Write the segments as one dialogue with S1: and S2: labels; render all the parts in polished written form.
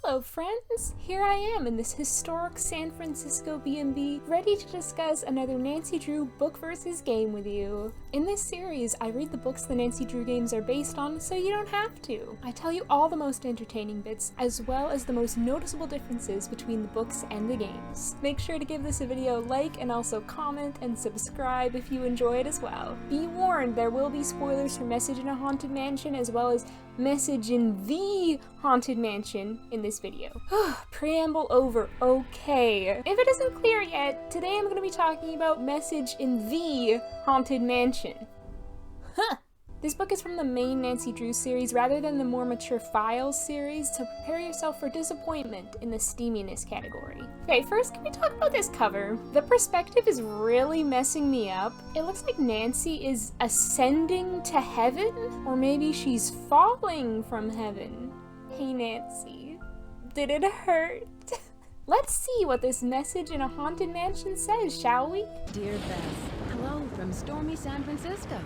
S1: Hello friends! Here I am in this historic San Francisco B&B, ready to discuss another Nancy Drew book versus game with you. In this series, I read the books the Nancy Drew games are based on, so you don't have to. I tell you all the most entertaining bits, as well as the most noticeable differences between the books and the games. Make sure to give this a video a like and also comment and subscribe if you enjoy it as well. Be warned, there will be spoilers for Message in a Haunted Mansion as well as Message in the Haunted Mansion in this video. Preamble over. Okay. If it isn't clear yet, today I'm going to be talking about Message in the Haunted Mansion. This book is from the main Nancy Drew series rather than the more mature Files series, so prepare yourself for disappointment in the steaminess category. Okay, first can we talk about this cover? The perspective is really messing me up. It looks like Nancy is ascending to heaven, or maybe she's falling from heaven. Hey Nancy, did it hurt? Let's see what this Message in a Haunted Mansion says, shall we?
S2: Dear Beth, hello from stormy San Francisco.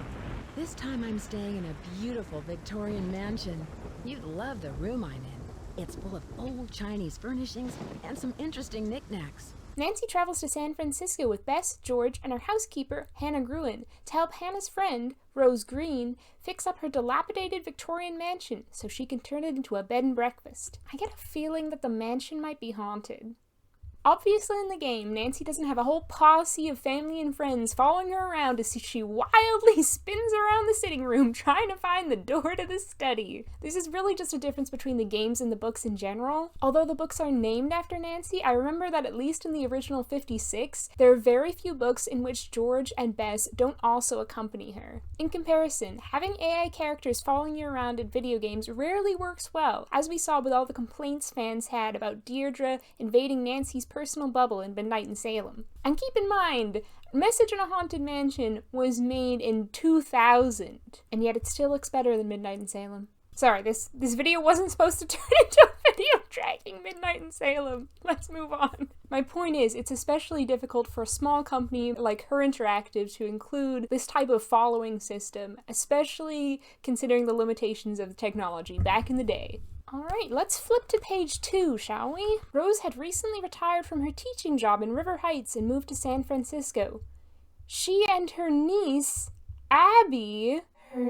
S2: This time I'm staying in a beautiful Victorian mansion. You'd love the room I'm in. It's full of old Chinese furnishings and some interesting knickknacks.
S1: Nancy travels to San Francisco with Bess, George, and her housekeeper, Hannah Gruen, to help Hannah's friend, Rose Green, fix up her dilapidated Victorian mansion so she can turn it into a bed and breakfast. I get a feeling that the mansion might be haunted. Obviously in the game, Nancy doesn't have a whole posse of family and friends following her around as she wildly spins around the sitting room trying to find the door to the study. This is really just a difference between the games and the books in general. Although the books are named after Nancy, I remember that at least in the original 56, there are very few books in which George and Bess don't also accompany her. In comparison, having AI characters following you around in video games rarely works well, as we saw with all the complaints fans had about Deirdre invading Nancy's personal bubble in Midnight in Salem. And keep in mind, Message in a Haunted Mansion was made in 2000, and yet it still looks better than Midnight in Salem. Sorry, this video wasn't supposed to turn into a video tracking Midnight in Salem. Let's move on. My point is, it's especially difficult for a small company like Her Interactive to include this type of following system, especially considering the limitations of the technology back in the day. Alright, let's flip to page 2, shall we? Rose had recently retired from her teaching job in River Heights and moved to San Francisco. She and her niece, Abby... No!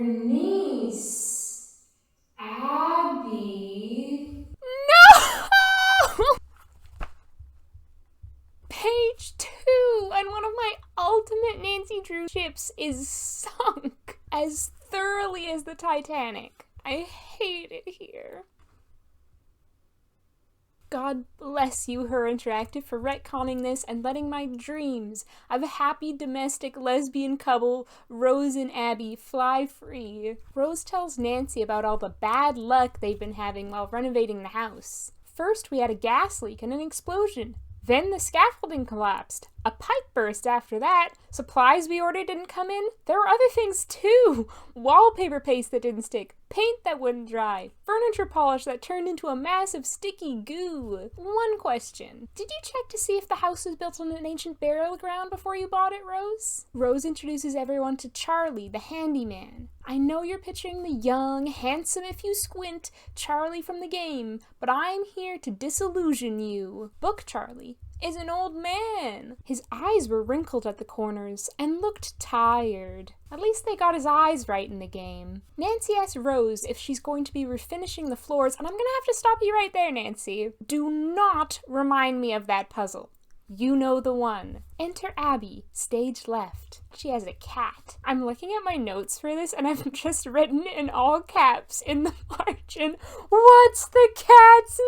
S1: Page 2, and one of my ultimate Nancy Drew ships is sunk as thoroughly as the Titanic. I hate it here. God bless you, Her Interactive, for retconning this and letting my dreams of a happy domestic lesbian couple, Rose and Abby, fly free. Rose tells Nancy about all the bad luck they've been having while renovating the house. First, we had a gas leak and an explosion. Then the scaffolding collapsed. A pipe burst after that. Supplies we ordered didn't come in. There were other things too. Wallpaper paste that didn't stick. Paint that wouldn't dry. Furniture polish that turned into a massive sticky goo. One question. Did you check to see if the house was built on an ancient burial ground before you bought it, Rose? Rose introduces everyone to Charlie, the handyman. I know you're picturing the young, handsome if you squint, Charlie from the game, but I'm here to disillusion you. Book Charlie is an old man. His eyes were wrinkled at the corners and looked tired. At least they got his eyes right in the game. Nancy asks Rose if she's going to be refinishing the floors, and I'm gonna have to stop you right there, Nancy. Do not remind me of that puzzle. You know the one. Enter Abby, stage left. She has a cat. I'm looking at my notes for this and I've just written in all caps in the margin, "What's the cat's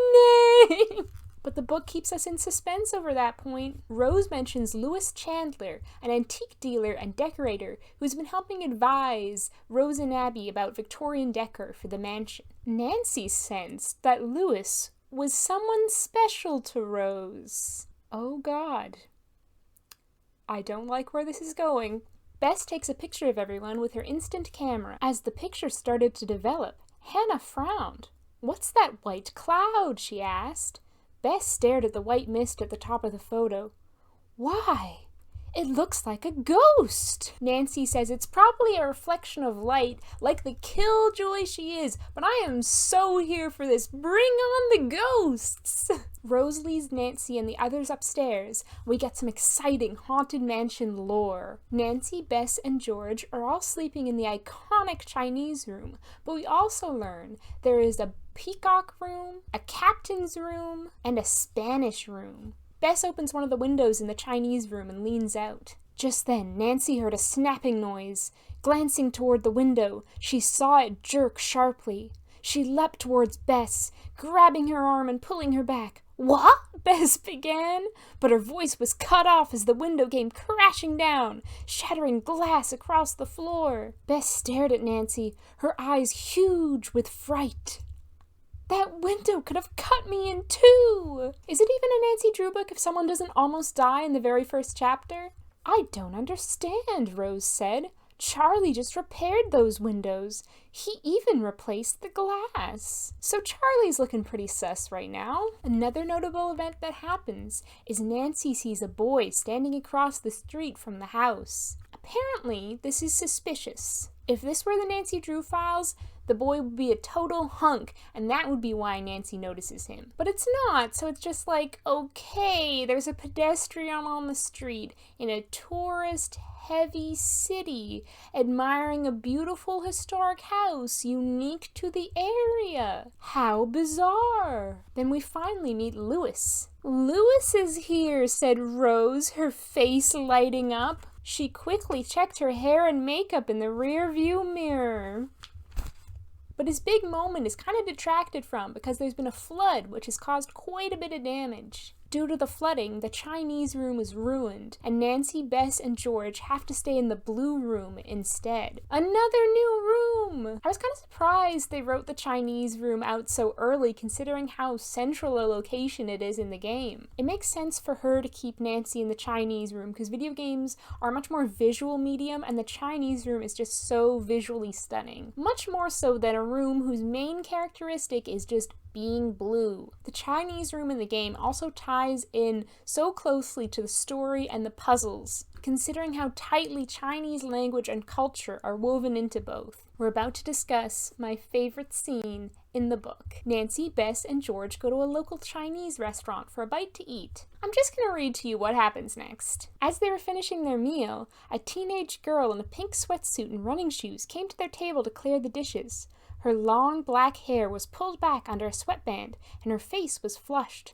S1: name?" But the book keeps us in suspense over that point. Rose mentions Louis Chandler, an antique dealer and decorator who's been helping advise Rose and Abby about Victorian decor for the mansion. Nancy sensed that Louis was someone special to Rose. Oh God. I don't like where this is going. Bess takes a picture of everyone with her instant camera. As the picture started to develop, Hannah frowned. "What's that white cloud?" she asked. Bess stared at the white mist at the top of the photo. "Why? It looks like a ghost. Nancy says it's probably a reflection of light, like the killjoy she is, but I am so here for this. Bring on the ghosts! Rose leads Nancy and the others upstairs. We get some exciting Haunted Mansion lore. Nancy, Bess, and George are all sleeping in the iconic Chinese room, but we also learn there is a peacock room, a captain's room, and a Spanish room. Bess opens one of the windows in the Chinese room and leans out. Just then, Nancy heard a snapping noise. Glancing toward the window, she saw it jerk sharply. She leapt towards Bess, grabbing her arm and pulling her back. "What?" Bess began, but her voice was cut off as the window came crashing down, shattering glass across the floor. Bess stared at Nancy, her eyes huge with fright. That window could have cut me in two! Is it even a Nancy Drew book if someone doesn't almost die in the very first chapter? I don't understand, Rose said. Charlie just repaired those windows. He even replaced the glass. So Charlie's looking pretty sus right now. Another notable event that happens is Nancy sees a boy standing across the street from the house. Apparently, this is suspicious. If this were the Nancy Drew files, the boy would be a total hunk, and that would be why Nancy notices him. But it's not, so it's just like, okay, there's a pedestrian on the street in a tourist-heavy city, admiring a beautiful historic house unique to the area. How bizarre! Then we finally meet Louis. Louis is here, said Rose, her face lighting up. She quickly checked her hair and makeup in the rear view mirror. But his big moment is kind of detracted from because there's been a flood which has caused quite a bit of damage. Due to the flooding, the Chinese room is ruined, and Nancy, Bess, and George have to stay in the blue room instead. Another new room! I was kind of surprised they wrote the Chinese room out so early considering how central a location it is in the game. It makes sense for her to keep Nancy in the Chinese room because video games are a much more visual medium and the Chinese room is just so visually stunning. Much more so than a room whose main characteristic is just being blue. The Chinese room in the game also ties in so closely to the story and the puzzles, considering how tightly Chinese language and culture are woven into both. We're about to discuss my favorite scene in the book. Nancy, Bess, and George go to a local Chinese restaurant for a bite to eat. I'm just going to read to you what happens next. As they were finishing their meal, a teenage girl in a pink sweatsuit and running shoes came to their table to clear the dishes. Her long black hair was pulled back under a sweatband, and her face was flushed.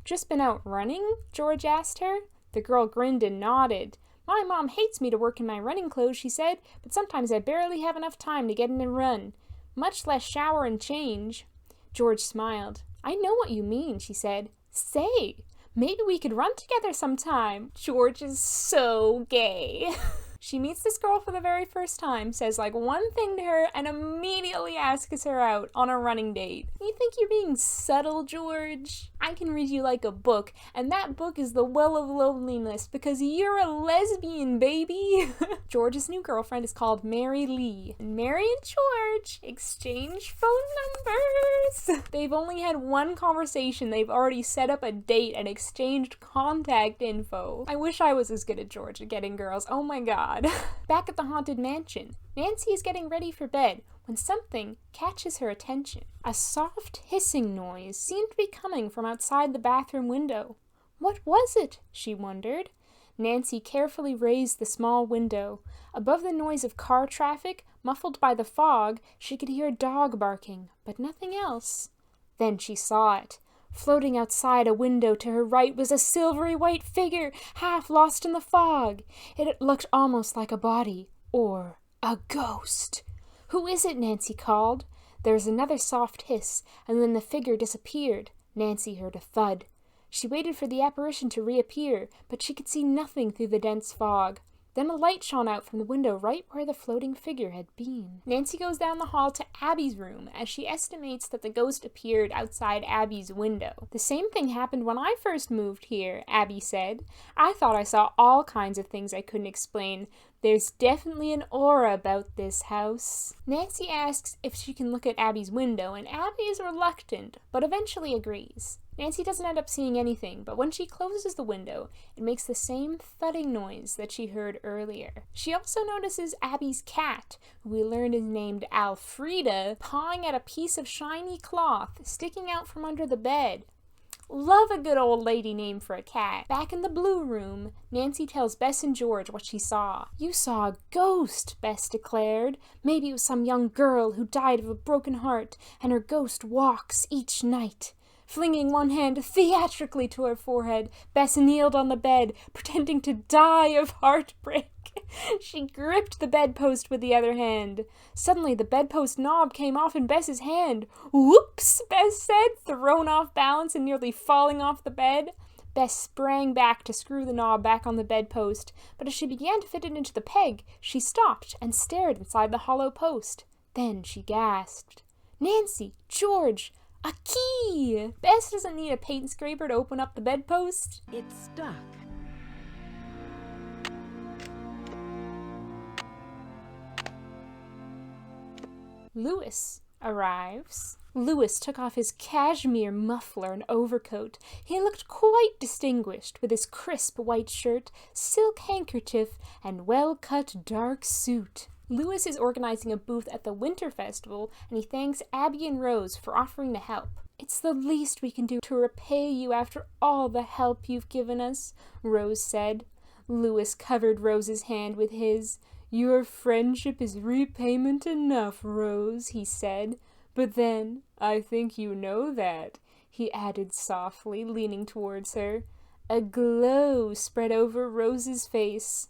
S1: "Just been out running?" George asked her. The girl grinned and nodded. "My mom hates me to work in my running clothes," she said, "but sometimes I barely have enough time to get in and run, much less shower and change." George smiled. "I know what you mean," she said. "Say, maybe we could run together sometime." George is so gay. She meets this girl for the very first time, says like one thing to her, and immediately asks her out on a running date. You think you're being subtle, George? I can read you like a book, and that book is The Well of Loneliness, because you're a lesbian, baby. George's new girlfriend is called Mary Lee. And Mary and George exchange phone numbers. They've only had one conversation. They've already set up a date and exchanged contact info. I wish I was as good as George at getting girls. Oh my god. Back at the Haunted Mansion, Nancy is getting ready for bed when something catches her attention. A soft hissing noise seemed to be coming from outside the bathroom window. What was it? She wondered. Nancy carefully raised the small window. Above the noise of car traffic, muffled by the fog, she could hear a dog barking, but nothing else. Then she saw it. Floating outside a window to her right was a silvery white figure, half lost in the fog. It looked almost like a body, or a ghost. "Who is it?" Nancy called. There was another soft hiss, and then the figure disappeared. Nancy heard a thud. She waited for the apparition to reappear, but she could see nothing through the dense fog. Then a light shone out from the window right where the floating figure had been. Nancy goes down the hall to Abby's room as she estimates that the ghost appeared outside Abby's window. "The same thing happened when I first moved here," Abby said. "I thought I saw all kinds of things I couldn't explain. There's definitely an aura about this house." Nancy asks if she can look at Abby's window, and Abby is reluctant, but eventually agrees. Nancy doesn't end up seeing anything, but when she closes the window, it makes the same thudding noise that she heard earlier. She also notices Abby's cat, who we learned is named Alfreda, pawing at a piece of shiny cloth sticking out from under the bed. Love a good old lady name for a cat. Back in the blue room, Nancy tells Bess and George what she saw. "You saw a ghost," Bess declared. "Maybe it was some young girl who died of a broken heart, and her ghost walks each night." Flinging one hand theatrically to her forehead, Bess kneeled on the bed, pretending to die of heartbreak. She gripped the bedpost with the other hand. Suddenly, the bedpost knob came off in Bess's hand. "Whoops," Bess said, thrown off balance and nearly falling off the bed. Bess sprang back to screw the knob back on the bedpost, but as she began to fit it into the peg, she stopped and stared inside the hollow post. Then she gasped. "Nancy! George! A key!" Bess doesn't need a paint scraper to open up the bedpost.
S2: It's stuck.
S1: Louis arrives. Louis took off his cashmere muffler and overcoat. He looked quite distinguished with his crisp white shirt, silk handkerchief, and well-cut dark suit. Louis is organizing a booth at the Winter Festival, and he thanks Abby and Rose for offering to help. "It's the least we can do to repay you after all the help you've given us," Rose said. Louis covered Rose's hand with his. "Your friendship is repayment enough, Rose," he said. "But then, I think you know that," he added softly, leaning towards her. A glow spread over Rose's face.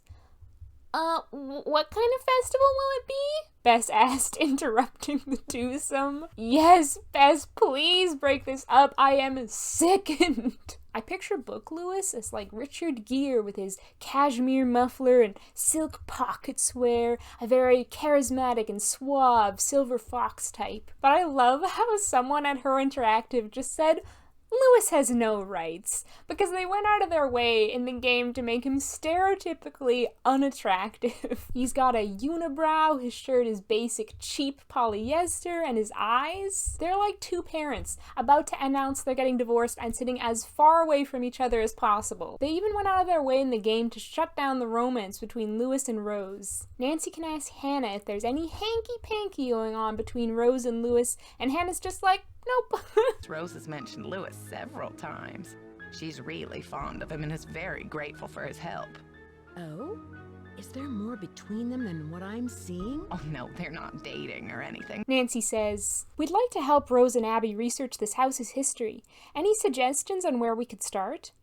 S1: What kind of festival will it be?" Bess asked, interrupting the twosome. "Yes, Bess, please break this up. I am sickened." I picture Book Louis as like Richard Gere with his cashmere muffler and silk pocket square, a very charismatic and suave Silver Fox type. But I love how someone at Her Interactive just said, "Louis has no rights," because they went out of their way in the game to make him stereotypically unattractive. He's got a unibrow, his shirt is basic cheap polyester, and his eyes, they're like two parents about to announce they're getting divorced and sitting as far away from each other as possible. They even went out of their way in the game to shut down the romance between Louis and Rose. Nancy can ask Hannah if there's any hanky-panky going on between Rose and Louis, and Hannah's just like, "Nope."
S3: Rose has mentioned Louis several times. She's really fond of him and is very grateful for his help.
S2: Oh? Is there more between them than what I'm seeing?
S3: Oh no, they're not dating or anything.
S1: Nancy says, "We'd like to help Rose and Abby research this house's history. Any suggestions on where we could start?"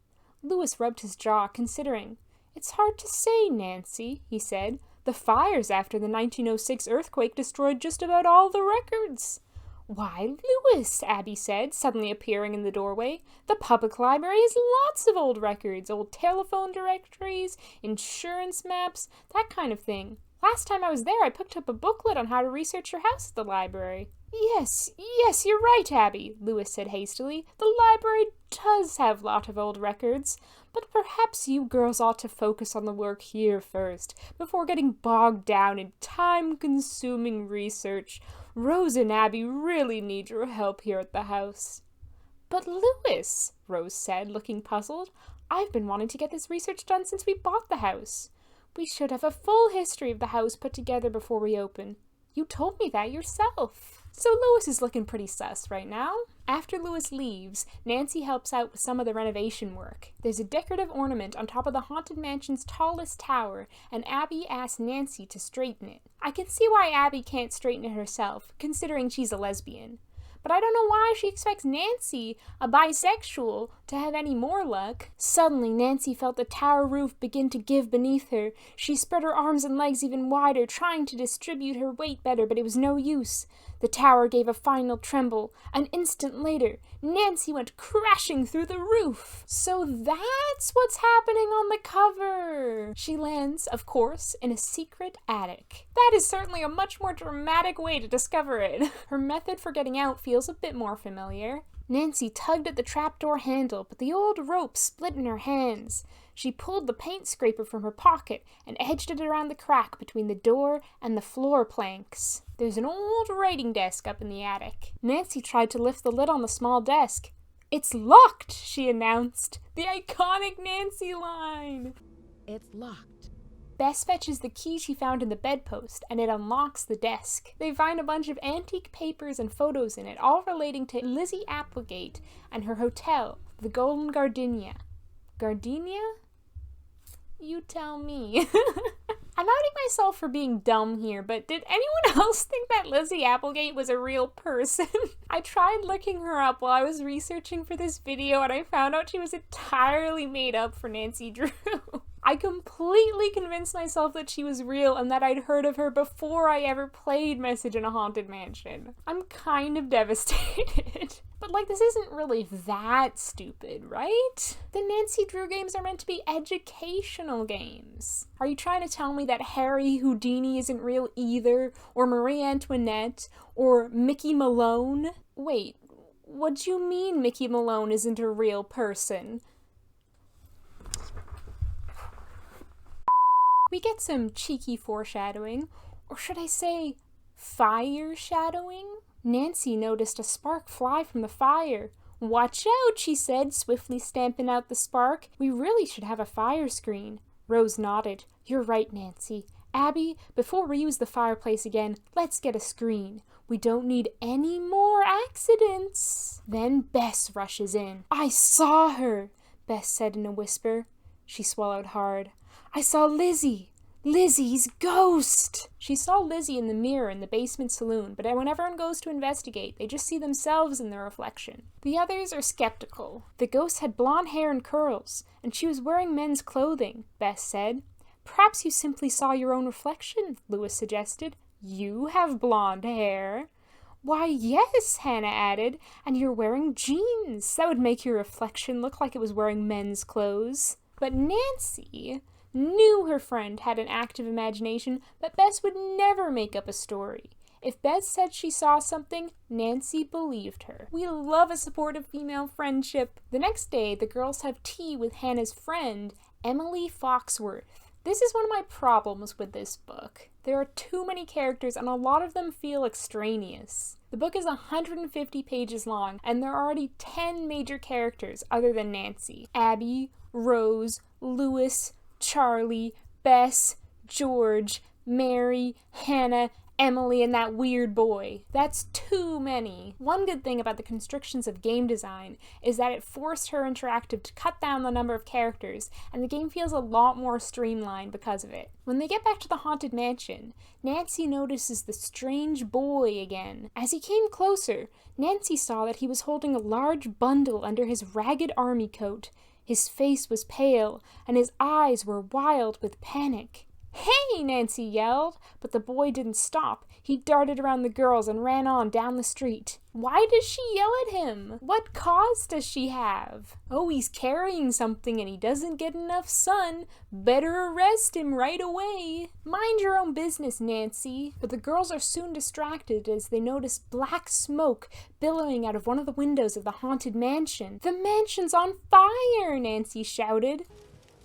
S1: Louis rubbed his jaw, considering. "It's hard to say, Nancy," he said. "The fires after the 1906 earthquake destroyed just about all the records." "Why, Louis," Abby said, suddenly appearing in the doorway. "The public library has lots of old records, old telephone directories, insurance maps, that kind of thing. Last time I was there, I picked up a booklet on how to research your house at the library." Yes, you're right, Abby," Louis said hastily. "The library does have a lot of old records, but perhaps you girls ought to focus on the work here first, before getting bogged down in time-consuming research. Rose and Abby really need your help here at the house." "But Louis," Rose said, looking puzzled, "I've been wanting to get this research done since we bought the house. We should have a full history of the house put together before we open. You told me that yourself." So Louis is looking pretty sus right now. After Louis leaves, Nancy helps out with some of the renovation work. There's a decorative ornament on top of the Haunted Mansion's tallest tower, and Abby asks Nancy to straighten it. I can see why Abby can't straighten it herself, considering she's a lesbian. But I don't know why she expects Nancy, a bisexual, to have any more luck. Suddenly, Nancy felt the tower roof begin to give beneath her. She spread her arms and legs even wider, trying to distribute her weight better, but it was no use. The tower gave a final tremble. An instant later, Nancy went crashing through the roof. So that's what's happening on the cover. She lands, of course, in a secret attic. That is certainly a much more dramatic way to discover it. Her method for getting out feels a bit more familiar. Nancy tugged at the trapdoor handle, but the old rope split in her hands. She pulled the paint scraper from her pocket and edged it around the crack between the door and the floor planks. There's an old writing desk up in the attic. Nancy tried to lift the lid on the small desk. "It's locked," she announced. The iconic Nancy line.
S2: It's locked.
S1: Bess fetches the key she found in the bedpost, and it unlocks the desk. They find a bunch of antique papers and photos in it, all relating to Lizzie Applegate and her hotel, the Golden Gardenia. Gardenia? You tell me. I'm outing myself for being dumb here, but did anyone else think that Lizzie Applegate was a real person? I tried looking her up while I was researching for this video, and I found out she was entirely made up for Nancy Drew. I completely convinced myself that she was real and that I'd heard of her before I ever played Message in a Haunted Mansion. I'm kind of devastated. But this isn't really that stupid, right? The Nancy Drew games are meant to be educational games. Are you trying to tell me that Harry Houdini isn't real either? Or Marie Antoinette? Or Mickey Malone? Wait, what do you mean Mickey Malone isn't a real person? We get some cheeky foreshadowing, or should I say, fire shadowing? Nancy noticed a spark fly from the fire. "Watch out," she said, swiftly stamping out the spark. "We really should have a fire screen." Rose nodded. "You're right, Nancy. Abby, before we use the fireplace again, let's get a screen. We don't need any more accidents." Then Bess rushes in. "I saw her," Bess said in a whisper. She swallowed hard. "I saw Lizzie. Lizzie's ghost!" She saw Lizzie in the mirror in the basement saloon, but when everyone goes to investigate, they just see themselves in the reflection. The others are skeptical. "The ghost had blonde hair and curls, and she was wearing men's clothing," Bess said. "Perhaps you simply saw your own reflection," Lewis suggested. "You have blonde hair." "Why, yes," Hannah added, "and you're wearing jeans. That would make your reflection look like it was wearing men's clothes." But Nancy knew her friend had an active imagination, but Bess would never make up a story. If Bess said she saw something, Nancy believed her. We love a supportive female friendship. The next day, the girls have tea with Hannah's friend, Emily Foxworth. This is one of my problems with this book. There are too many characters and a lot of them feel extraneous. The book is 150 pages long and there are already 10 major characters other than Nancy. Abby, Rose, Lewis, Charlie, Bess, George, Mary, Hannah, Emily, and that weird boy. That's too many. One good thing about the constrictions of game design is that it forced Her Interactive to cut down the number of characters, and the game feels a lot more streamlined because of it. When they get back to the Haunted Mansion, Nancy notices the strange boy again. As he came closer, Nancy saw that he was holding a large bundle under his ragged army coat. His face was pale, and his eyes were wild with panic. "Hey!" Nancy yelled, but the boy didn't stop. He darted around the girls and ran on down the street. Why does she yell at him? What cause does she have? Oh, he's carrying something and he doesn't get enough sun. Better arrest him right away. Mind your own business, Nancy. But the girls are soon distracted as they notice black smoke billowing out of one of the windows of the haunted mansion. "The mansion's on fire!" Nancy shouted.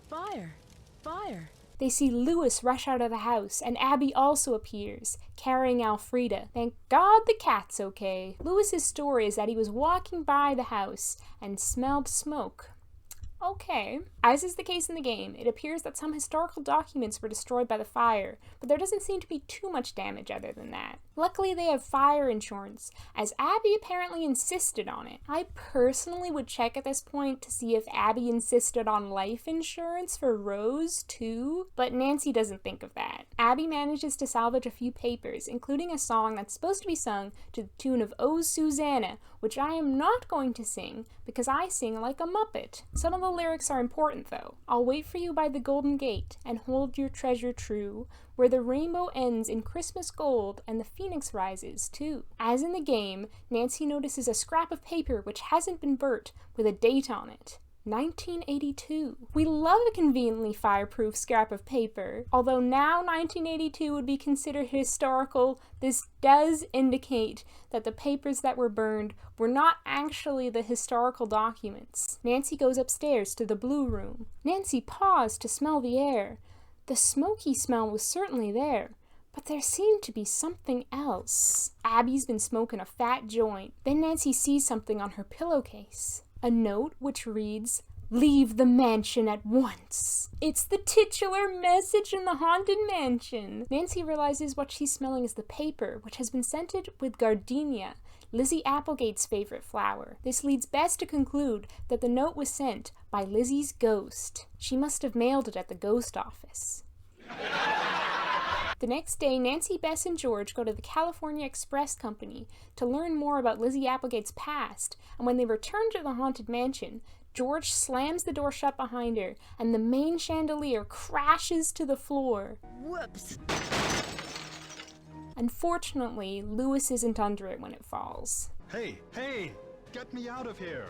S2: Fire! Fire!
S1: They see Lewis rush out of the house, and Abby also appears, carrying Elfrida. Thank God the cat's okay. Lewis's story is that he was walking by the house and smelled smoke. Okay. As is the case in the game, it appears that some historical documents were destroyed by the fire, but there doesn't seem to be too much damage other than that. Luckily, they have fire insurance, as Abby apparently insisted on it. I personally would check at this point to see if Abby insisted on life insurance for Rose, too, but Nancy doesn't think of that. Abby manages to salvage a few papers, including a song that's supposed to be sung to the tune of "Oh Susanna," which I am not going to sing because I sing like a Muppet. Some of the lyrics are important though. "I'll wait for you by the Golden Gate and hold your treasure true, where the rainbow ends in Christmas gold and the phoenix rises too." As in the game, Nancy notices a scrap of paper which hasn't been burnt with a date on it. 1982. We love a conveniently fireproof scrap of paper. Although now 1982 would be considered historical, this does indicate that the papers that were burned were not actually the historical documents. Nancy goes upstairs to the blue room. Nancy paused to smell the air. The smoky smell was certainly there, but there seemed to be something else. Abby's been smoking a fat joint. Then Nancy sees something on her pillowcase. A note which reads, "Leave the mansion at once." It's the titular message in the Haunted Mansion. Nancy realizes what she's smelling is the paper, which has been scented with gardenia, Lizzie Applegate's favorite flower. This leads Bess to conclude that the note was sent by Lizzie's ghost. She must have mailed it at the ghost office. The next day, Nancy, Bess, and George go to the California Express Company to learn more about Lizzie Applegate's past, and when they return to the Haunted Mansion, George slams the door shut behind her, and the main chandelier crashes to the floor.
S2: Whoops.
S1: Unfortunately, Lewis isn't under it when it falls.
S4: Hey, get me out of here.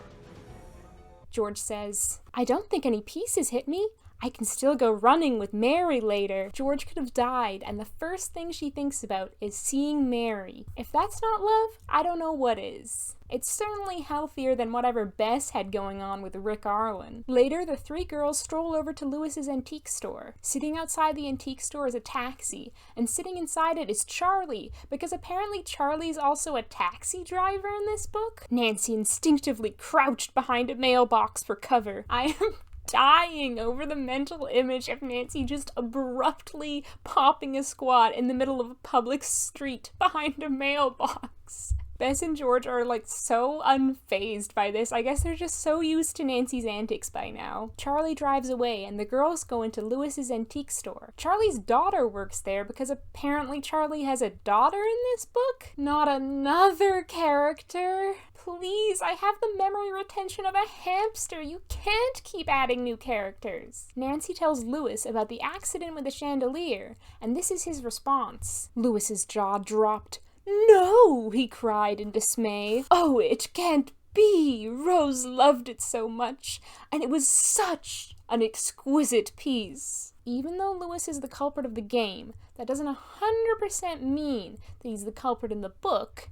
S1: George says, "I don't think any pieces hit me. I can still go running with Mary later." George could have died, and the first thing she thinks about is seeing Mary. If that's not love, I don't know what is. It's certainly healthier than whatever Bess had going on with Rick Arlen. Later, the three girls stroll over to Lewis's antique store. Sitting outside the antique store is a taxi, and sitting inside it is Charlie, because apparently Charlie's also a taxi driver in this book. Nancy instinctively crouched behind a mailbox for cover. I am dying over the mental image of Nancy just abruptly popping a squat in the middle of a public street behind a mailbox. Bess and George are so unfazed by this. I guess they're just so used to Nancy's antics by now. Charlie drives away and the girls go into Lewis's antique store. Charlie's daughter works there because apparently Charlie has a daughter in this book? Not another character. Please, I have the memory retention of a hamster. You can't keep adding new characters. Nancy tells Lewis about the accident with the chandelier, and this is his response. Lewis's jaw dropped. "No!" he cried in dismay. "Oh, it can't be! Rose loved it so much, and it was such an exquisite piece." Even though Lewis is the culprit of the game, that doesn't 100% mean that he's the culprit in the book.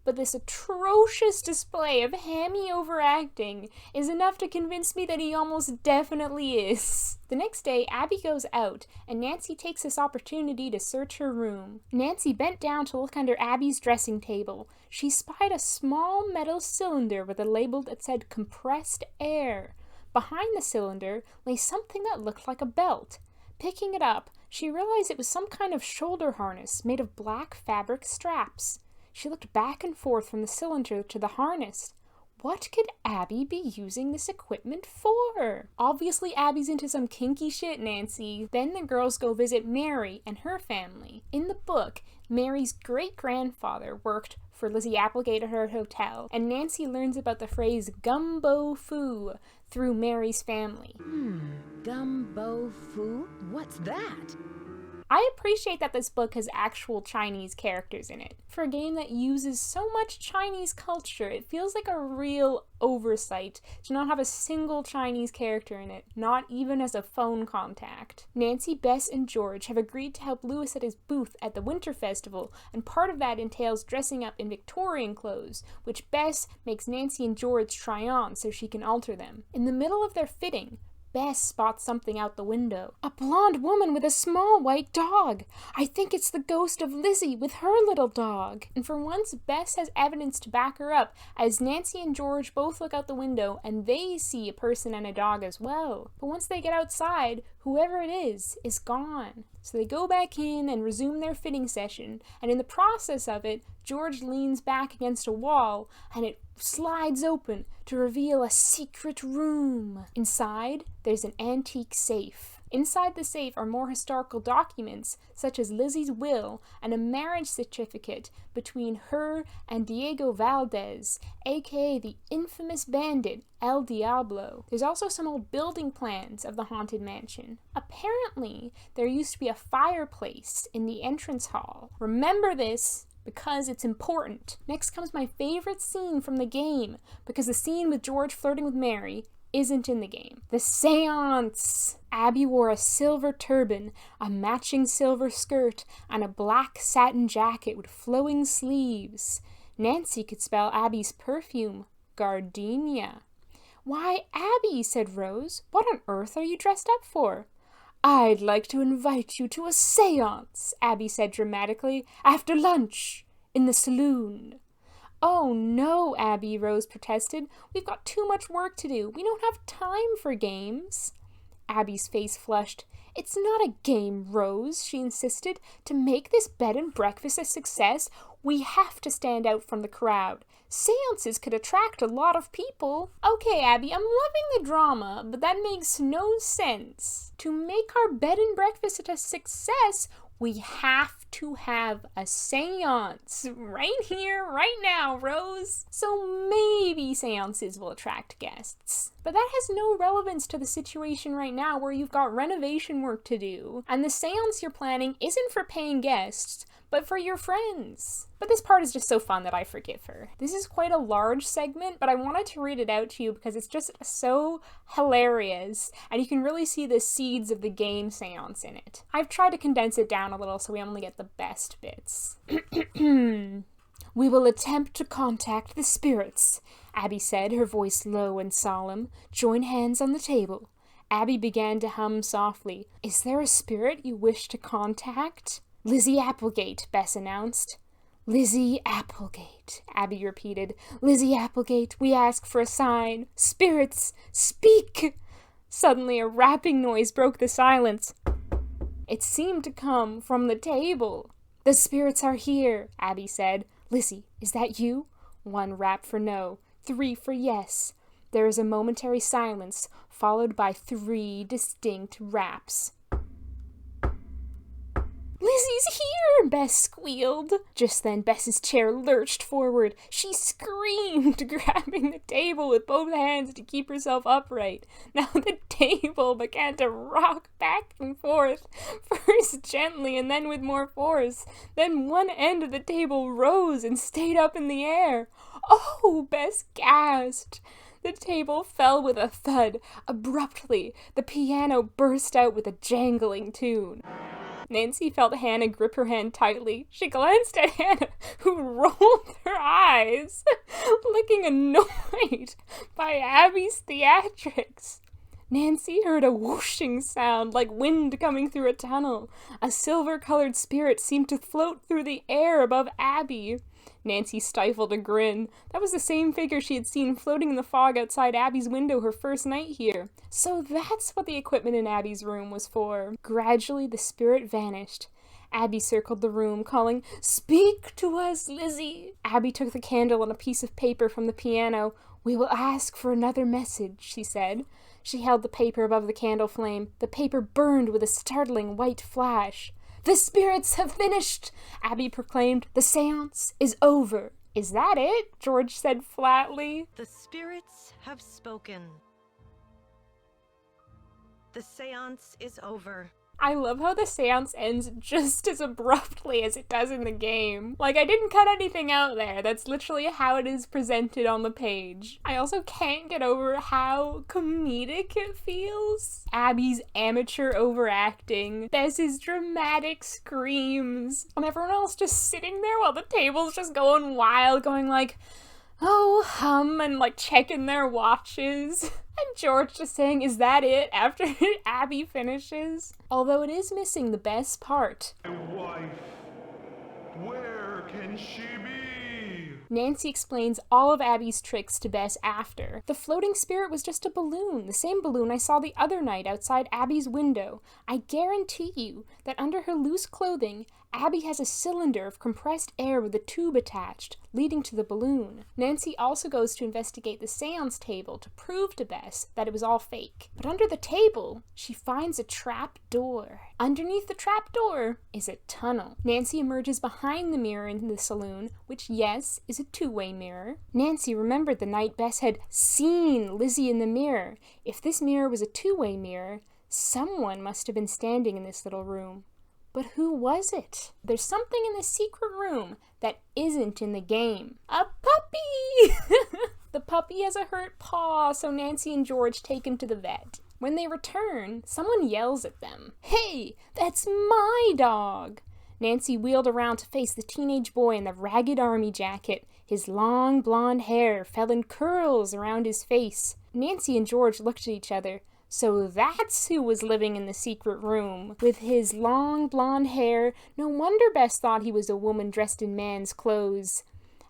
S1: But this atrocious display of hammy overacting is enough to convince me that he almost definitely is. The next day, Abby goes out, and Nancy takes this opportunity to search her room. Nancy bent down to look under Abby's dressing table. She spied a small metal cylinder with a label that said compressed air. Behind the cylinder lay something that looked like a belt. Picking it up, she realized it was some kind of shoulder harness made of black fabric straps. She looked back and forth from the cylinder to the harness. What could Abby be using this equipment for? Obviously, Abby's into some kinky shit, Nancy. Then the girls go visit Mary and her family. In the book, Mary's great-grandfather worked for Lizzie Applegate at her hotel, and Nancy learns about the phrase gumbo foo through Mary's family.
S2: Gumbo foo? What's that?
S1: I appreciate that this book has actual Chinese characters in it. For a game that uses so much Chinese culture, it feels like a real oversight to not have a single Chinese character in it, not even as a phone contact. Nancy, Bess, and George have agreed to help Lewis at his booth at the Winter Festival, and part of that entails dressing up in Victorian clothes, which Bess makes Nancy and George try on so she can alter them. In the middle of their fitting, Bess spots something out the window. A blonde woman with a small white dog. I think it's the ghost of Lizzie with her little dog. And for once, Bess has evidence to back her up, as Nancy and George both look out the window and they see a person and a dog as well. But once they get outside, whoever it is gone. So they go back in and resume their fitting session, and in the process of it, George leans back against a wall, and it slides open to reveal a secret room. Inside, there's an antique safe. Inside the safe are more historical documents, such as Lizzie's will and a marriage certificate between her and Diego Valdez, aka the infamous bandit El Diablo. There's also some old building plans of the Haunted Mansion. Apparently, there used to be a fireplace in the entrance hall. Remember this, because it's important. Next comes my favorite scene from the game, because the scene with George flirting with Mary isn't in the game. The seance! Abby wore a silver turban, a matching silver skirt, and a black satin jacket with flowing sleeves. Nancy could smell Abby's perfume, gardenia. "Why, Abby," said Rose, "what on earth are you dressed up for?" "I'd like to invite you to a seance," Abby said dramatically, "after lunch, in the saloon." Oh no, Abby, Rose protested. We've got too much work to do. We don't have time for games. Abby's face flushed. It's not a game, Rose, she insisted. To make this bed and breakfast a success, we have to stand out from the crowd. Seances could attract a lot of people. Okay, Abby, I'm loving the drama, but that makes no sense. To make our bed and breakfast a success, we have to have a seance. Right here, right now, Rose. So maybe seances will attract guests. But that has no relevance to the situation right now where you've got renovation work to do. And the seance you're planning isn't for paying guests, but for your friends. But this part is just so fun that I forgive her. This is quite a large segment, but I wanted to read it out to you because it's just so hilarious, and you can really see the seeds of the game seance in it. I've tried to condense it down a little so we only get the best bits. We will attempt to contact the spirits, Abby said, her voice low and solemn. Join hands on the table. Abby began to hum softly. Is there a spirit you wish to contact? Lizzie Applegate, Bess announced. Lizzie Applegate, Abby repeated. Lizzie Applegate, we ask for a sign. Spirits, speak! Suddenly a rapping noise broke the silence. It seemed to come from the table. The spirits are here, Abby said. Lizzie, is that you? 1 rap for no, 3 for yes. There is a momentary silence, followed by 3 distinct raps. Lizzie's here, Bess squealed. Just then, Bess's chair lurched forward. She screamed, grabbing the table with both hands to keep herself upright. Now the table began to rock back and forth, first gently and then with more force. Then one end of the table rose and stayed up in the air. Oh, Bess gasped. The table fell with a thud. Abruptly, the piano burst out with a jangling tune. Nancy felt Hannah grip her hand tightly. She glanced at Hannah, who rolled her eyes, looking annoyed by Abby's theatrics. Nancy heard a whooshing sound like wind coming through a tunnel. A silver-colored spirit seemed to float through the air above Abby. Nancy stifled a grin. That was the same figure she had seen floating in the fog outside Abby's window her first night here. So that's what the equipment in Abby's room was for. Gradually, the spirit vanished. Abby circled the room, calling, Speak to us, Lizzie! Abby took the candle and a piece of paper from the piano. We will ask for another message, she said. She held the paper above the candle flame. The paper burned with a startling white flash. The spirits have finished, Abby proclaimed. The seance is over. Is that it? George said flatly.
S5: The spirits have spoken. The seance is over.
S1: I love how the seance ends just as abruptly as it does in the game. Like, I didn't cut anything out there. That's literally how it is presented on the page. I also can't get over how comedic it feels. Abby's amateur overacting, Bess's dramatic screams, and everyone else just sitting there while the table's just going wild, going like, oh, hum, and like checking their watches. And George just saying, is that it? After Abby finishes. Although it is missing the best part.
S4: My wife, where can she be?
S1: Nancy explains all of Abby's tricks to Bess after. The floating spirit was just a balloon, the same balloon I saw the other night outside Abby's window. I guarantee you that under her loose clothing, Abby has a cylinder of compressed air with a tube attached, leading to the balloon. Nancy also goes to investigate the seance table to prove to Bess that it was all fake. But under the table, she finds a trap door. Underneath the trap door is a tunnel. Nancy emerges behind the mirror in the saloon, which, yes, is a two-way mirror. Nancy remembered the night Bess had seen Lizzie in the mirror. If this mirror was a two-way mirror, someone must have been standing in this little room. But who was it? There's something in the secret room that isn't in the game. A puppy! The puppy has a hurt paw, so Nancy and George take him to the vet. When they return, someone yells at them. Hey, that's my dog! Nancy wheeled around to face the teenage boy in the ragged army jacket. His long blonde hair fell in curls around his face. Nancy and George looked at each other. So that's who was living in the secret room, with his long blonde hair. No wonder Bess thought he was a woman dressed in man's clothes.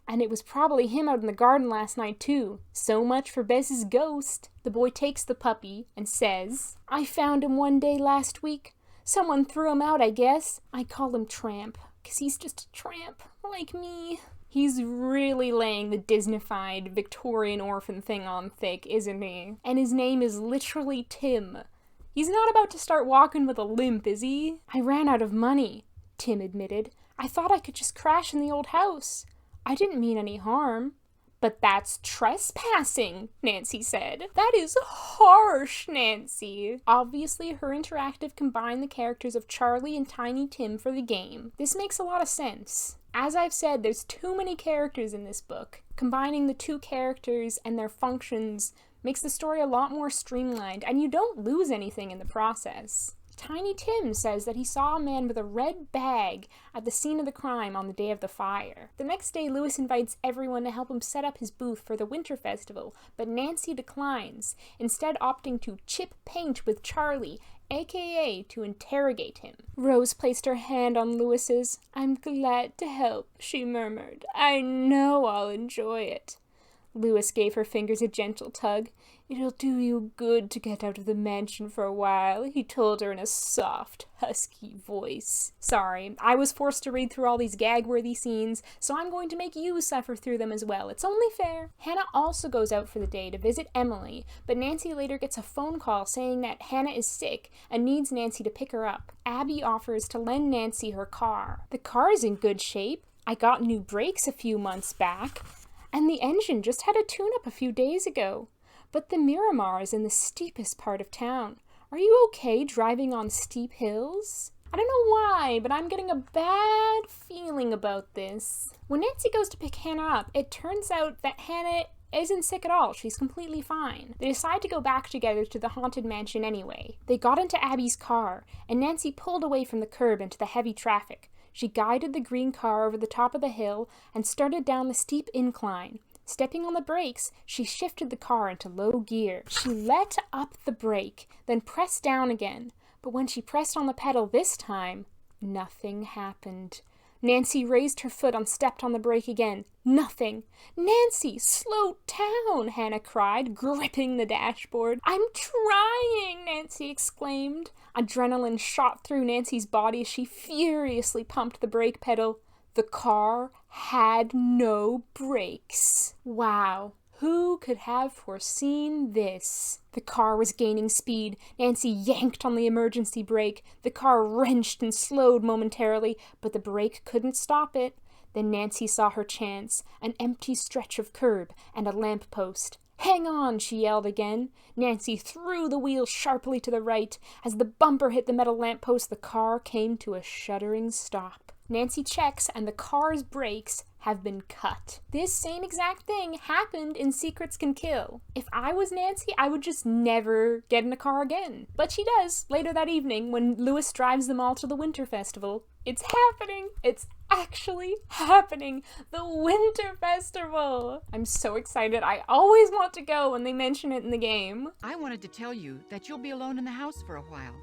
S1: And it was probably him out in the garden last night too. So much for Bess's ghost. The boy takes the puppy and says, I found him one day last week. Someone threw him out, I guess. I call him Tramp, 'cause he's just a tramp, like me. He's really laying the Disney-fied Victorian orphan thing on thick, isn't he? And his name is literally Tim. He's not about to start walking with a limp, is he? I ran out of money, Tim admitted. I thought I could just crash in the old house. I didn't mean any harm. But that's trespassing, Nancy said. That is harsh, Nancy. Obviously, her interactive combined the characters of Charlie and Tiny Tim for the game. This makes a lot of sense. As I've said, there's too many characters in this book. Combining the two characters and their functions makes the story a lot more streamlined, and you don't lose anything in the process. Tiny Tim says that he saw a man with a red bag at the scene of the crime on the day of the fire. The next day, Lewis invites everyone to help him set up his booth for the Winter Festival, but Nancy declines, instead opting to chip paint with Charlie, aka to interrogate him. Rose placed her hand on Lewis's. I'm glad to help, she murmured. I know I'll enjoy it. Lewis gave her fingers a gentle tug. It'll do you good to get out of the mansion for a while, he told her in a soft, husky voice. Sorry, I was forced to read through all these gag-worthy scenes, so I'm going to make you suffer through them as well. It's only fair. Hannah also goes out for the day to visit Emily, but Nancy later gets a phone call saying that Hannah is sick and needs Nancy to pick her up. Abby offers to lend Nancy her car. The car is in good shape. I got new brakes a few months back. And the engine just had a tune-up a few days ago. But the Miramar is in the steepest part of town. Are you okay driving on steep hills? I don't know why, but I'm getting a bad feeling about this. When Nancy goes to pick Hannah up, it turns out that Hannah isn't sick at all. She's completely fine. They decide to go back together to the haunted mansion anyway. They got into Abby's car, and Nancy pulled away from the curb into the heavy traffic. She guided the green car over the top of the hill and started down the steep incline. Stepping on the brakes, she shifted the car into low gear. She let up the brake, then pressed down again. But when she pressed on the pedal this time, nothing happened. Nancy raised her foot and stepped on the brake again. Nothing. Nancy, slow down, Hannah cried, gripping the dashboard. I'm trying, Nancy exclaimed. Adrenaline shot through Nancy's body as she furiously pumped the brake pedal. The car had no brakes. Wow. Who could have foreseen this? The car was gaining speed. Nancy yanked on the emergency brake. The car wrenched and slowed momentarily, but the brake couldn't stop it. Then Nancy saw her chance, an empty stretch of curb and a lamp post. Hang on, she yelled again. Nancy threw the wheel sharply to the right. As the bumper hit the metal lamppost, the car came to a shuddering stop. Nancy checks, and the car's brakes have been cut. This same exact thing happened in Secrets Can Kill. If I was Nancy, I would just never get in a car again. But she does, later that evening, when Lewis drives them all to the Winter Festival. It's happening! It's actually happening! The Winter Festival! I'm so excited. I always want to go when they mention it in the game.
S6: I wanted to tell you that you'll be alone in the house for a while.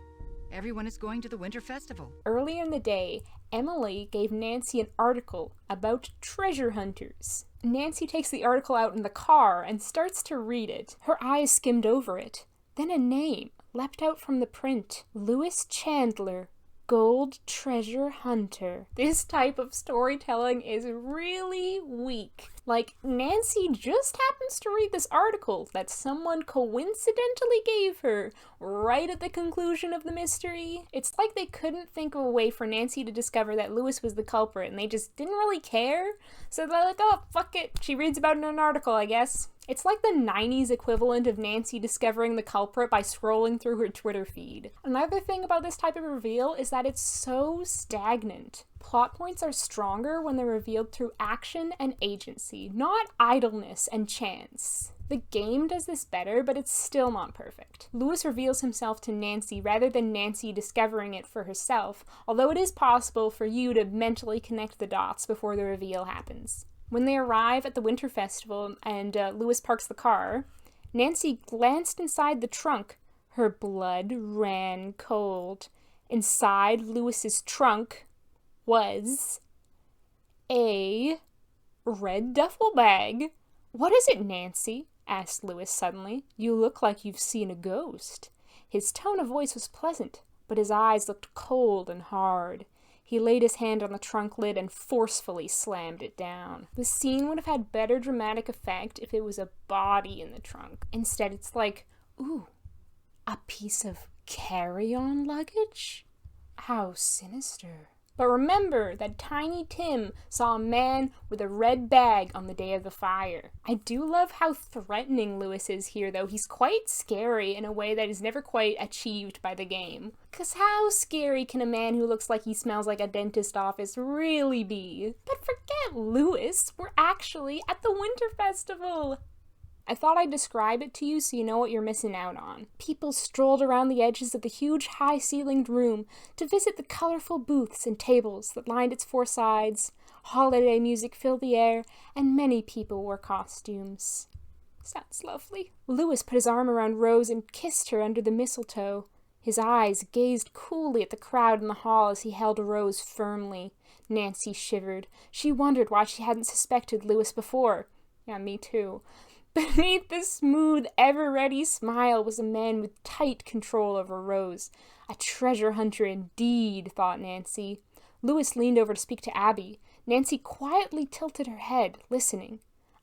S6: Everyone is going to the Winter Festival.
S1: Earlier in the day, Emily gave Nancy an article about treasure hunters. Nancy takes the article out in the car and starts to read it. Her eyes skimmed over it. Then a name leapt out from the print. Lewis Chandler, Gold Treasure Hunter. This type of storytelling is really weak. Like, Nancy just happens to read this article that someone coincidentally gave her right at the conclusion of the mystery. It's like they couldn't think of a way for Nancy to discover that Lewis was the culprit, and they just didn't really care. So they're like, oh, fuck it. She reads about it in an article, I guess. It's like the 90s equivalent of Nancy discovering the culprit by scrolling through her Twitter feed. Another thing about this type of reveal is that it's so stagnant. Plot points are stronger when they're revealed through action and agency, not idleness and chance. The game does this better, but it's still not perfect. Lewis reveals himself to Nancy rather than Nancy discovering it for herself, although it is possible for you to mentally connect the dots before the reveal happens. When they arrive at the Winter Festival and Lewis parks the car, Nancy glanced inside the trunk. Her blood ran cold. Inside Lewis's trunk was a red duffel bag. What is it, Nancy? Asked Lewis suddenly. You look like you've seen a ghost. His tone of voice was pleasant, but his eyes looked cold and hard. He laid his hand on the trunk lid and forcefully slammed it down. The scene would have had better dramatic effect if it was a body in the trunk. Instead, it's like, ooh, a piece of carry-on luggage? How sinister. But remember that Tiny Tim saw a man with a red bag on the day of the fire. I do love how threatening Lewis is here, though. He's quite scary in a way that is never quite achieved by the game. 'Cause how scary can a man who looks like he smells like a dentist office really be? But forget Lewis, we're actually at the Winter Festival. I thought I'd describe it to you so you know what you're missing out on. People strolled around the edges of the huge high-ceilinged room to visit the colorful booths and tables that lined its four sides. Holiday music filled the air, and many people wore costumes. Sounds lovely. Lewis put his arm around Rose and kissed her under the mistletoe. His eyes gazed coolly at the crowd in the hall as he held Rose firmly. Nancy shivered. She wondered why she hadn't suspected Lewis before. Yeah, me too. Beneath the smooth, ever-ready smile was a man with tight control over Rose. A treasure hunter indeed, thought Nancy. Lewis leaned over to speak to Abby. Nancy quietly tilted her head, listening.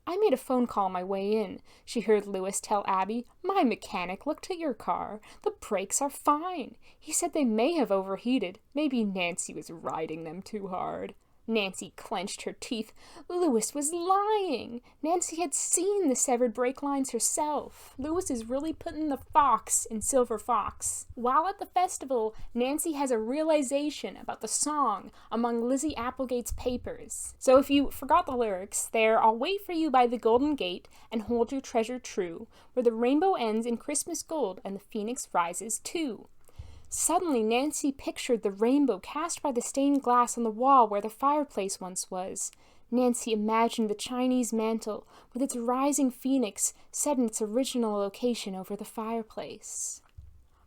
S1: I made a phone call on my way in, she heard Lewis tell Abby. My mechanic looked at your car. The brakes are fine. He said they may have overheated. Maybe Nancy was riding them too hard. Nancy clenched her teeth. Lewis was lying. Nancy had seen the severed brake lines herself. Lewis is really putting the fox in Silver Fox. While at the festival, Nancy has a realization about the song among Lizzie Applegate's papers. So if you forgot the lyrics, they're I'll wait for you by the Golden Gate and hold your treasure true, where the rainbow ends in Christmas gold and the phoenix rises too. Suddenly, Nancy pictured the rainbow cast by the stained glass on the wall where the fireplace once was. Nancy imagined the Chinese mantle with its rising phoenix set in its original location over the fireplace.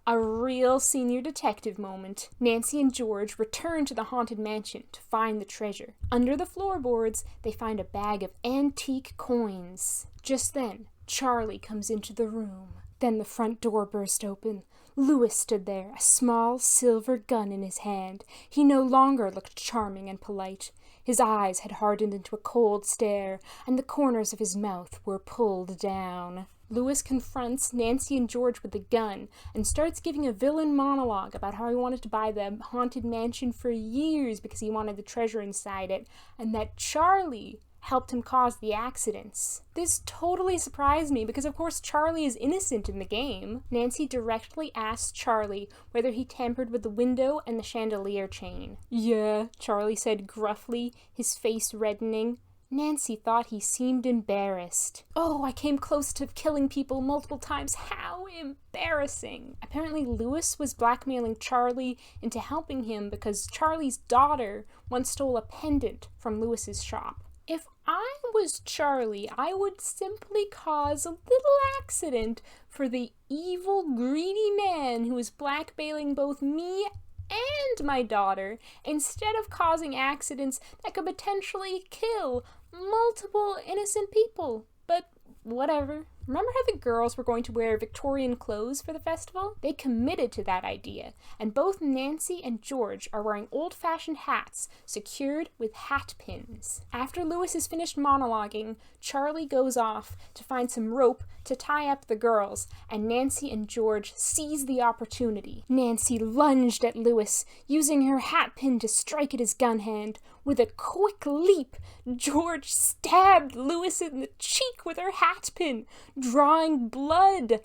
S1: A real senior detective moment. Nancy and George return to the haunted mansion to find the treasure. Under the floorboards, they find a bag of antique coins. Just then, Charlie comes into the room. Then the front door burst open. Lewis stood there, a small silver gun in his hand. He no longer looked charming and polite. His eyes had hardened into a cold stare, and the corners of his mouth were pulled down. Lewis confronts Nancy and George with the gun and starts giving a villain monologue about how he wanted to buy the haunted mansion for years because he wanted the treasure inside it, and that Charlie helped him cause the accidents. This totally surprised me because of course Charlie is innocent in the game. Nancy directly asked Charlie whether he tampered with the window and the chandelier chain. Yeah, Charlie said gruffly, his face reddening. Nancy thought he seemed embarrassed. Oh, I came close to killing people multiple times. How embarrassing. Apparently Lewis was blackmailing Charlie into helping him because Charlie's daughter once stole a pendant from Lewis's shop. If I was Charlie, I would simply cause a little accident for the evil, greedy man who is blackmailing both me and my daughter, instead of causing accidents that could potentially kill multiple innocent people. But whatever. Remember how the girls were going to wear Victorian clothes for the festival? They committed to that idea, and both Nancy and George are wearing old-fashioned hats secured with hat pins. After Lewis is finished monologuing, Charlie goes off to find some rope to tie up the girls, and Nancy and George seize the opportunity. Nancy lunged at Lewis, using her hat pin to strike at his gun hand. With a quick leap, George stabbed Lewis in the cheek with her hat pin, drawing blood.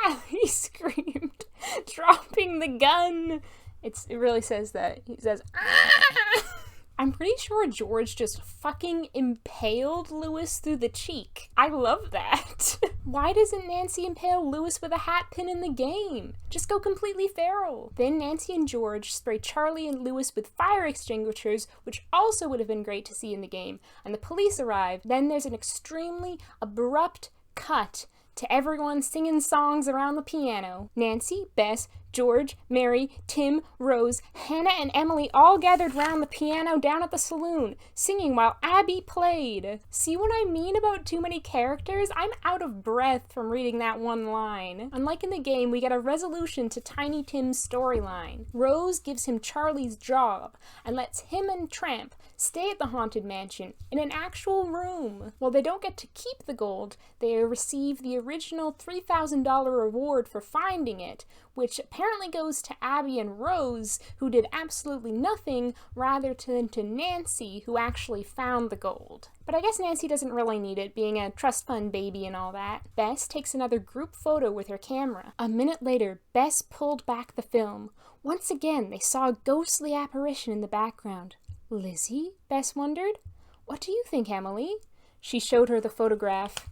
S1: Ah! He screamed, dropping the gun. It really says that. He says, ah! I'm pretty sure George just fucking impaled Lewis through the cheek. I love that. Why doesn't Nancy impale Lewis with a hat pin in the game? Just go completely feral. Then Nancy and George spray Charlie and Lewis with fire extinguishers, which also would have been great to see in the game, and the police arrive. Then there's an extremely abrupt cut to everyone singing songs around the piano. Nancy, Bess, George, Mary, Tim, Rose, Hannah, and Emily all gathered round the piano down at the saloon, singing while Abby played. See what I mean about too many characters? I'm out of breath from reading that one line. Unlike in the game, we get a resolution to Tiny Tim's storyline. Rose gives him Charlie's job and lets him and Tramp stay at the Haunted Mansion in an actual room. While they don't get to keep the gold, they receive the original $3,000 reward for finding it, which apparently goes to Abby and Rose, who did absolutely nothing, rather than to Nancy, who actually found the gold. But I guess Nancy doesn't really need it, being a trust fund baby and all that. Bess takes another group photo with her camera. A minute later, Bess pulled back the film. Once again, they saw a ghostly apparition in the background. Lizzie? Bess wondered. What do you think, Emily? She showed her the photograph.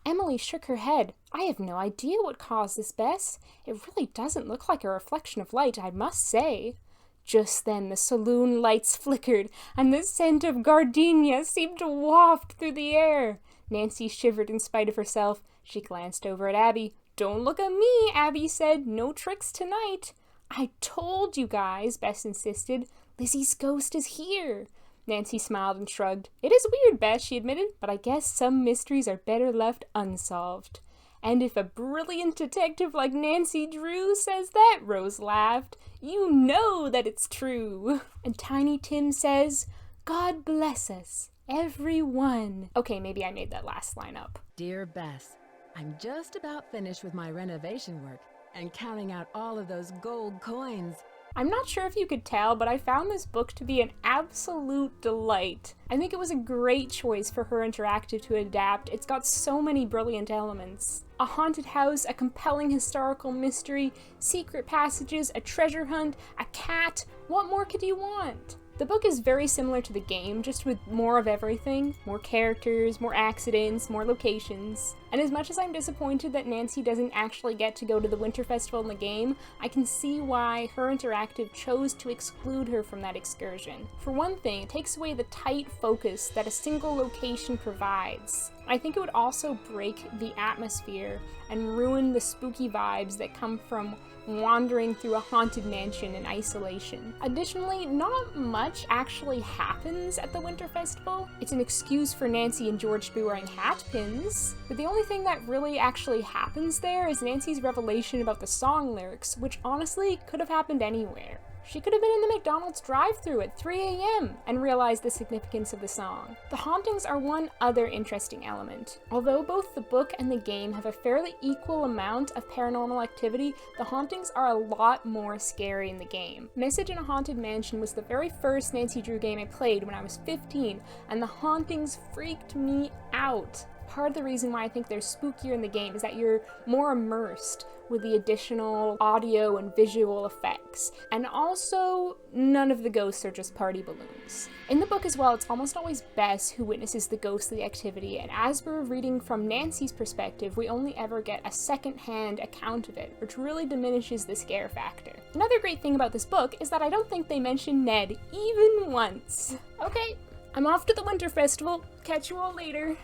S1: Emily shook her head. I have no idea what caused this, Bess. It really doesn't look like a reflection of light, I must say. Just then the saloon lights flickered, and the scent of gardenia seemed to waft through the air. Nancy shivered in spite of herself. She glanced over at Abby. Don't look at me, Abby said. No tricks tonight. I told you guys, Bess insisted. Lizzie's ghost is here. Nancy smiled and shrugged. It is weird, Bess, she admitted, but I guess some mysteries are better left unsolved. And if a brilliant detective like Nancy Drew says that, Rose laughed, you know that it's true. And Tiny Tim says, God bless us, everyone. Okay, maybe I made that last line up.
S2: Dear Bess, I'm just about finished with my renovation work and counting out all of those gold coins.
S1: I'm not sure if you could tell, but I found this book to be an absolute delight. I think it was a great choice for Her Interactive to adapt. It's got so many brilliant elements. A haunted house, a compelling historical mystery, secret passages, a treasure hunt, a cat. What more could you want? The book is very similar to the game, just with more of everything. More characters, more accidents, more locations. And as much as I'm disappointed that Nancy doesn't actually get to go to the Winter Festival in the game, I can see why Her Interactive chose to exclude her from that excursion. For one thing, it takes away the tight focus that a single location provides. I think it would also break the atmosphere and ruin the spooky vibes that come from wandering through a haunted mansion in isolation. Additionally, not much actually happens at the Winter Festival. It's an excuse for Nancy and George to be wearing hat pins, but the only thing that really actually happens there is Nancy's revelation about the song lyrics, which honestly could have happened anywhere. She could have been in the McDonald's drive-thru at 3 a.m. and realized the significance of the song. The hauntings are one other interesting element. Although both the book and the game have a fairly equal amount of paranormal activity, the hauntings are a lot more scary in the game. Message in a Haunted Mansion was the very first Nancy Drew game I played when I was 15, and the hauntings freaked me out. Part of the reason why I think they're spookier in the game is that you're more immersed with the additional audio and visual effects. And also, none of the ghosts are just party balloons. In the book as well, it's almost always Bess who witnesses the ghostly activity, and as we're reading from Nancy's perspective, we only ever get a second-hand account of it, which really diminishes the scare factor. Another great thing about this book is that I don't think they mention Ned even once. Okay, I'm off to the Winter Festival. Catch you all later.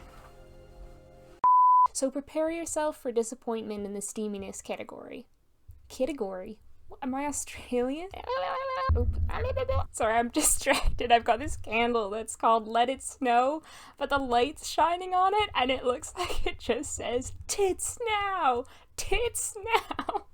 S1: So prepare yourself for disappointment in the steaminess category. Category? Am I Australian? Sorry, I'm distracted. I've got this candle that's called Let It Snow, but the light's shining on it and it looks like it just says, Tits now! Tits now!